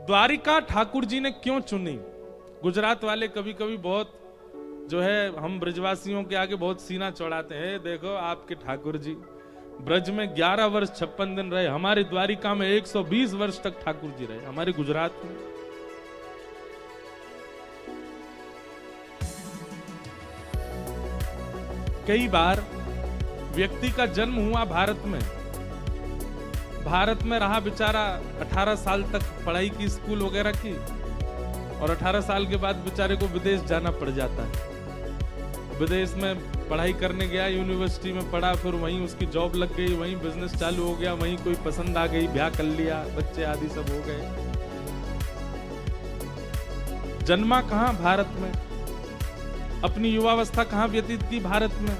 द्वारिका ठाकुर जी ने क्यों चुनी? गुजरात वाले कभी कभी बहुत जो है हम ब्रजवासियों के आगे बहुत सीना चौड़ाते हैं। देखो आपके ठाकुर जी ब्रज में 11 वर्ष 56 दिन रहे, हमारे द्वारिका में 120 वर्ष तक ठाकुर जी रहे, हमारे गुजरात में। कई बार व्यक्ति का जन्म हुआ भारत में रहा बेचारा 18 साल तक पढ़ाई की, स्कूल वगैरह की, और 18 साल के बाद बेचारे को विदेश जाना पड़ जाता है। विदेश में पढ़ाई करने गया, यूनिवर्सिटी में पढ़ा, फिर वहीं उसकी जॉब लग गई, वहीं बिजनेस चालू हो गया, वहीं कोई पसंद आ गई, ब्याह कर लिया, बच्चे आदि सब हो गए। जन्मा कहां? भारत में। अपनी युवावस्था कहां व्यतीत की? भारत में।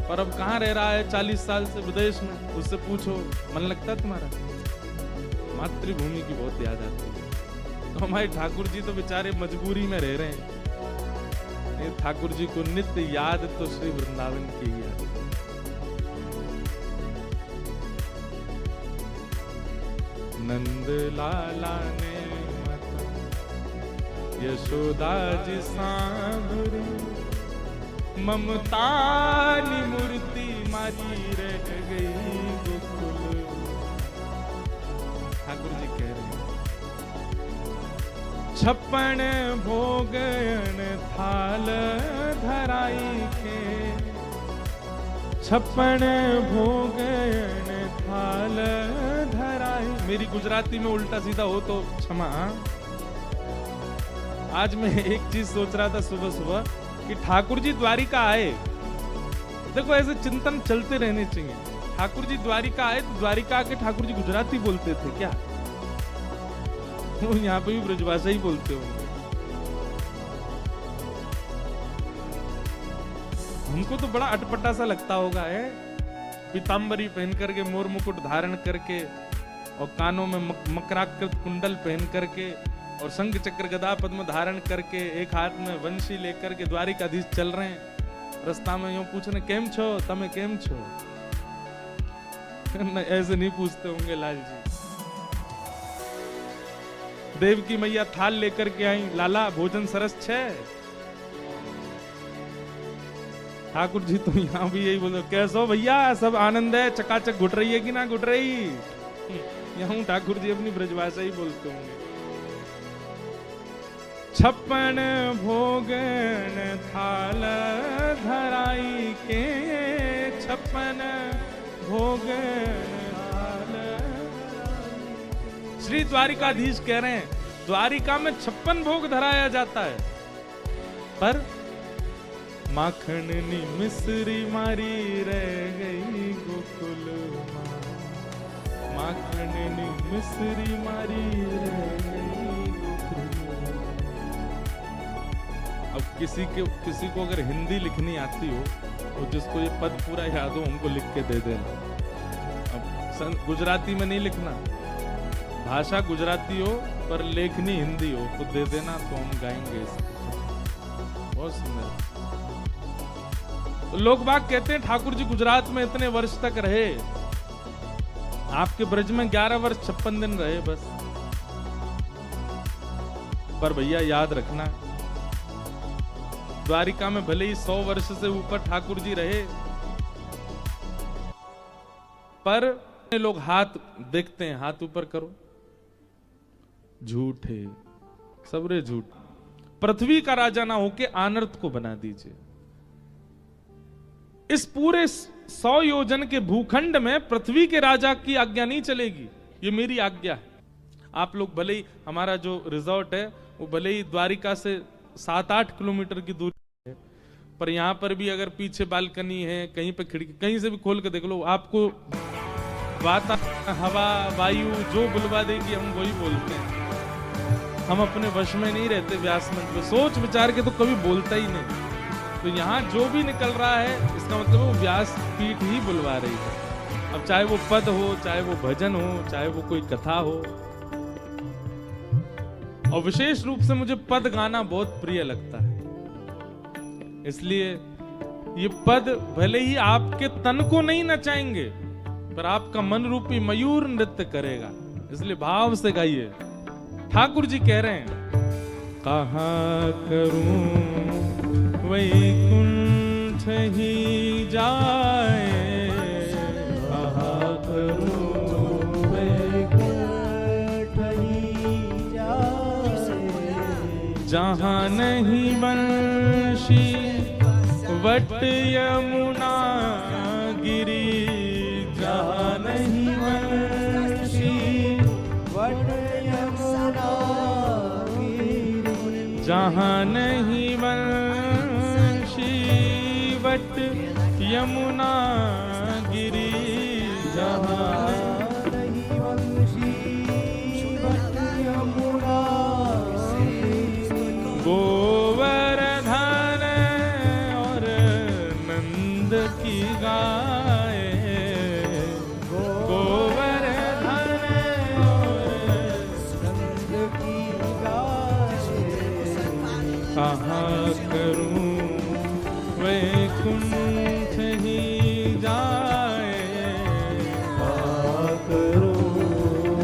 और अब कहां रह रहा है 40 साल से? विदेश में। उससे पूछो मन लगता है तुम्हारा? मातृभूमि की बहुत याद आती है। तो हमारे ठाकुर जी तो बेचारे मजबूरी में रह रहे हैं। ठाकुर जी को नित्य याद तो श्री वृंदावन की याद। नंद लाला ने माता यशोदा जी सांभरी, ममता नी मूर्ति मारी रह गई गोकुल। ठाकुर जी कह रहे हैं 56 भोगन थाल धराई के, 56 भोगन थाल धराई। मेरी गुजराती में उल्टा सीधा हो तो क्षमा। आज मैं एक चीज सोच रहा था सुबह सुबह कि ठाकुर जी द्वारिका आए, देखो ऐसे चिंतन चलते रहने चाहिए। ठाकुर जी द्वारिका आए तो द्वारिका आके ठाकुर जी गुजराती बोलते थे क्या? वो यहाँ पे भी ब्रजभाषा ही बोलते होंगे। हमको तो बड़ा अटपटा सा लगता होगा है, पीतांबरी पहन करके, मोर मुकुट धारण करके, और कानों में मकराकृत कुंडल पहन करके, और शंख चक्र गदा पद्म धारण करके, एक हाथ में वंशी लेकर के द्वारिकाधीश चल रहे हैं। रास्ता में यूं पूछ रहे केम छो, तमे केम छो? ऐसे नहीं पूछते होंगे लाल जी। देव की मैया थाल लेकर के आई, लाला भोजन सरस छे? ठाकुर जी तो यहाँ भी यही बोलो, कैसो भैया सब आनंद है, चकाचक घुट रही है कि ना घुट रही? यहाँ ठाकुर जी अपनी ब्रजभाषा ही बोलते होंगे। 56 भोगन थाल धराई के, 56 भोगन थाल। श्री द्वारिकाधीश कह रहे हैं द्वारिका में 56 भोग धराया जाता है, पर माखन नी मिश्री मारी रह गई गोकुल माँ, माखन नी मिश्री मारी रह गई गोकुल। अब किसी को अगर हिंदी लिखनी आती हो तो जिसको ये पद पूरा याद हो उनको लिख के दे देना। अब गुजराती में नहीं लिखना, भाषा गुजराती हो पर लेखनी हिंदी हो तो दे देना, तो हम गाएंगे इसको। बहुत सुंदर। तो लोग बाग कहते हैं ठाकुर जी गुजरात में इतने वर्ष तक रहे, आपके ब्रज में 11 वर्ष 56 दिन रहे बस। पर भैया याद रखना, द्वारिका में भले ही 100 वर्ष से ऊपर ठाकुर जी रहे, पर लोग हाथ देखते हैं, हाथ ऊपर करो, झूठे सबरे झूठ। पृथ्वी का राजा ना होके आनर्त को बना दीजिए। इस पूरे 100 योजन के भूखंड में पृथ्वी के राजा की आज्ञा नहीं चलेगी, ये मेरी आज्ञा है। आप लोग भले ही, हमारा जो रिजॉर्ट है वो भले ही द्वारिका से 7-8 किलोमीटर की दूरी है, पर यहां पर भी अगर पीछे बालकनी है, कहीं पे खिड़की, कहीं से भी खोल के देख लो, आपको वातावरण, हवा, वायु जो बुलवा देगी हम वही बोलते हैं। हम अपने वश में नहीं रहते। व्यास मंत्र पे सोच विचार के तो कभी बोलता ही नहीं। तो यहाँ जो भी निकल रहा है इसका मतलब वो व्यास पीठ ही बुलवा रही है। अब चाहे वो पद हो, चाहे वो भजन हो, चाहे वो कोई कथा हो। और विशेष रूप से मुझे पद गाना बहुत प्रिय लगता है, इसलिए ये पद भले ही आपके तन को नहीं नचाएंगे पर आपका मन रूपी मयूर नृत्य करेगा, इसलिए भाव से गाइए। ठाकुर जी कह रहे हैं, कहा करूं वैकुंठ ही जाए, कहा करूं वैकुंठ ही जाए, जहां नहीं बंशी वट यमुना गिरी, जहां नहीं बंशी वट यमुना गिरी, जहां नहीं बंशी वट यमुना गिरी, जहां नहीं बंशी वट यमुना गिरी, गोवर्धन और नंद की गाय, गोवर्धन और नंद की गाय, कहाँ करूं वैकुंठ ही जाए, कहाँ करूं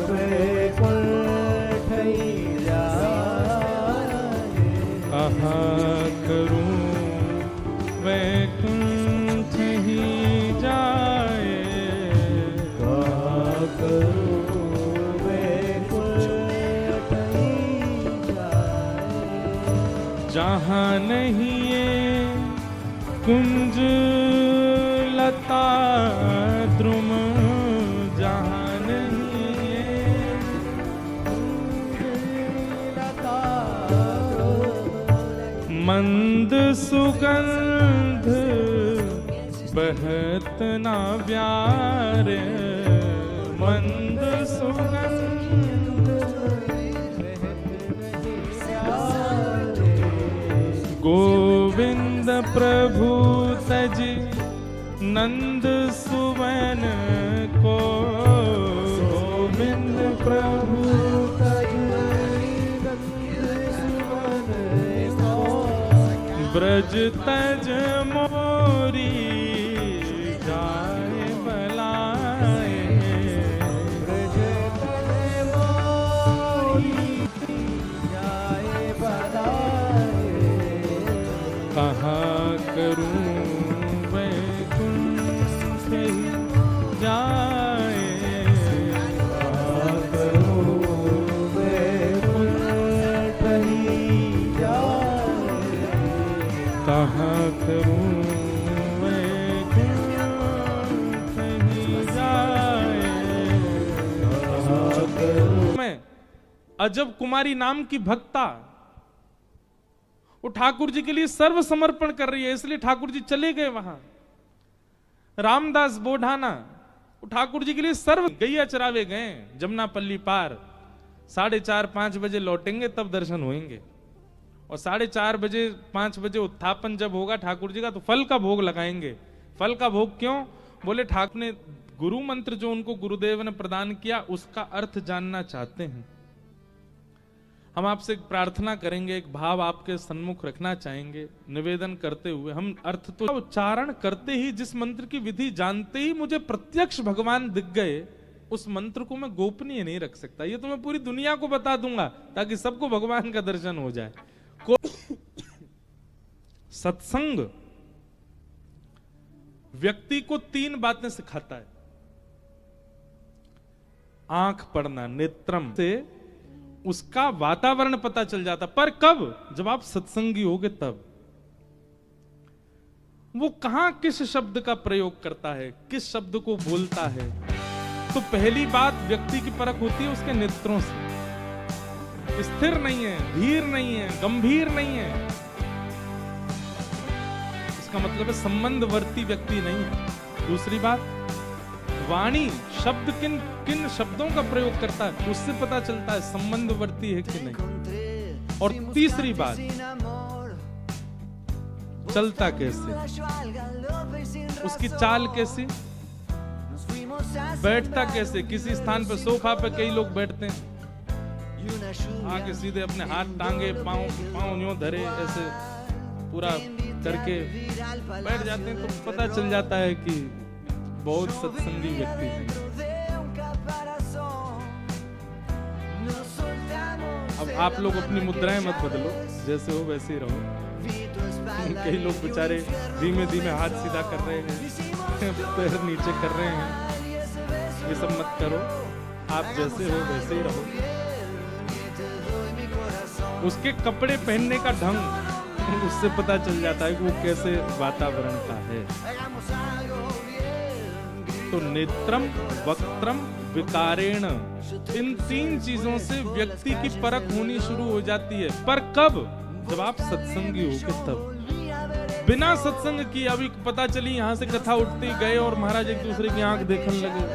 वैकुंठ ही जाए, कहाँ करूं वैकुंठ ही जाए, कहाँ करूं वैकुंठ ही जाए, जहाँ नहीं ये कुंज लता द्रुम, जहाँ नहीं ये कुंज लता, मंद सुगंध बहत ना प्यार, मंद सुगंध गोविंद प्रभु तज नंद सुवन को, गोविंद प्रभु तज नंद सुवन को, ब्रज तज मोरी जाए बलाए, ब्रज तज मोरी जाए बलाए, कहाँ करूं वैकुंठ ही जाए, कहाँ करूं वैकुंठ ही जाए, कहाँ करूं वैकुंठ ही जाए, कहाँ करूं। मैं अजब कुमारी नाम की भक्ता वो ठाकुर जी के लिए सर्व समर्पण कर रही है, इसलिए ठाकुर जी चले गए वहां। रामदास बोढ़ाना वो ठाकुर जी के लिए सर्व, गैया चरावे गए जमुनापल्ली पार, 4:30-5 बजे लौटेंगे तब दर्शन होंगे, और 4:30 बजे 5 बजे उत्थापन जब होगा ठाकुर जी का तो फल का भोग लगाएंगे। फल का भोग क्यों? बोले ठाकुर ने गुरु मंत्र जो उनको गुरुदेव ने प्रदान किया उसका अर्थ जानना चाहते हैं। हम आपसे एक प्रार्थना करेंगे, एक भाव आपके सन्मुख रखना चाहेंगे निवेदन करते हुए। हम अर्थ तो उच्चारण करते ही, जिस मंत्र की विधि जानते ही मुझे प्रत्यक्ष भगवान दिख गए, उस मंत्र को मैं गोपनीय नहीं रख सकता। ये तो मैं पूरी दुनिया को बता दूंगा ताकि सबको भगवान का दर्शन हो जाए। सत्संग व्यक्ति को 3 बातें सिखाता है। आंख पढ़ना, नेत्रम से उसका वातावरण पता चल जाता, पर कब? जब आप सत्संगी होगे तब। वो कहां किस शब्द का प्रयोग करता है, किस शब्द को बोलता है। तो पहली बात व्यक्ति की परख होती है उसके नेत्रों से। स्थिर नहीं है, धीर नहीं है, गंभीर नहीं है, इसका मतलब है संबंधवर्ती व्यक्ति नहीं है। दूसरी बात, वाणी, शब्द किन किन शब्दों का प्रयोग करता है उससे पता चलता है संबंधवर्ती है कि नहीं। और तीसरी बात, चलता कैसे, उसकी चाल कैसी, बैठता कैसे। किसी स्थान पर सोफा पे कई लोग बैठते हैं, आके सीधे अपने हाथ टांगे, पांव यूं धरे, ऐसे पूरा करके बैठ जाते हैं, तो पता चल जाता है कि बहुत सत्संगी व्यक्ति है। अब आप लोग अपनी मुद्राएं मत बदलो, जैसे हो वैसे ही रहो। कई लोग बेचारे धीमे धीमे हाथ सीधा कर रहे हैं, पैर नीचे कर रहे हैं, ये सब मत करो। आप जैसे हो वैसे ही रहो। उसके कपड़े पहनने का ढंग, उससे पता चल जाता है कि वो कैसे वातावरण का है। तो नेत्रम, वक्त्रम, विकारेण, इन 3 चीजों से व्यक्ति की परख होनी शुरू हो जाती है। पर कब? जब आप सत्संगी होगे तब। बिना सत्संग की अभी पता चली यहाँ से कथा उठती गए और महाराज एक दूसरे की आंख देखने लगे।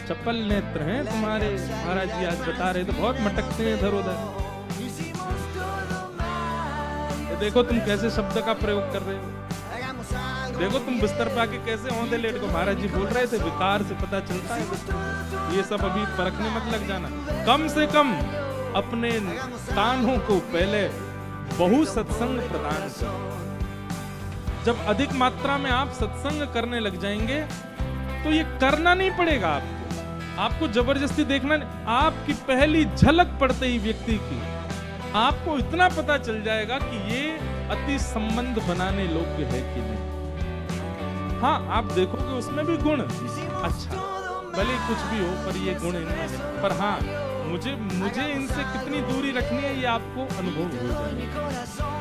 चप्पल नेत्र हैं तुम्हारे, महाराज जी आज बता रहे थे, बहुत मटकते हैं इधर उधर। देखो तुम कैसे शब्द का प्रयोग कर रहे हो, देखो तुम बिस्तर पे आके कैसे औंधे लेट को, महाराज जी बोल रहे थे विकार से पता चलता है। ये सब अभी परखने मत लग जाना। कम से कम अपने कानों को पहले बहु सत्संग प्रदान करो। जब अधिक मात्रा में आप सत्संग करने लग जाएंगे तो ये करना नहीं पड़ेगा आपको जबरदस्ती देखना नहीं। आपकी पहली झलक पड़ते ही व्यक्ति की आपको इतना पता चल जाएगा कि ये अति संबंध बनाने योग्य है कि नहीं। हाँ, आप देखोगे उसमें भी गुण अच्छा, भले कुछ भी हो पर ये गुण इनमें है। पर हाँ, मुझे इनसे कितनी दूरी रखनी है ये आपको अनुभव हो जाएगा।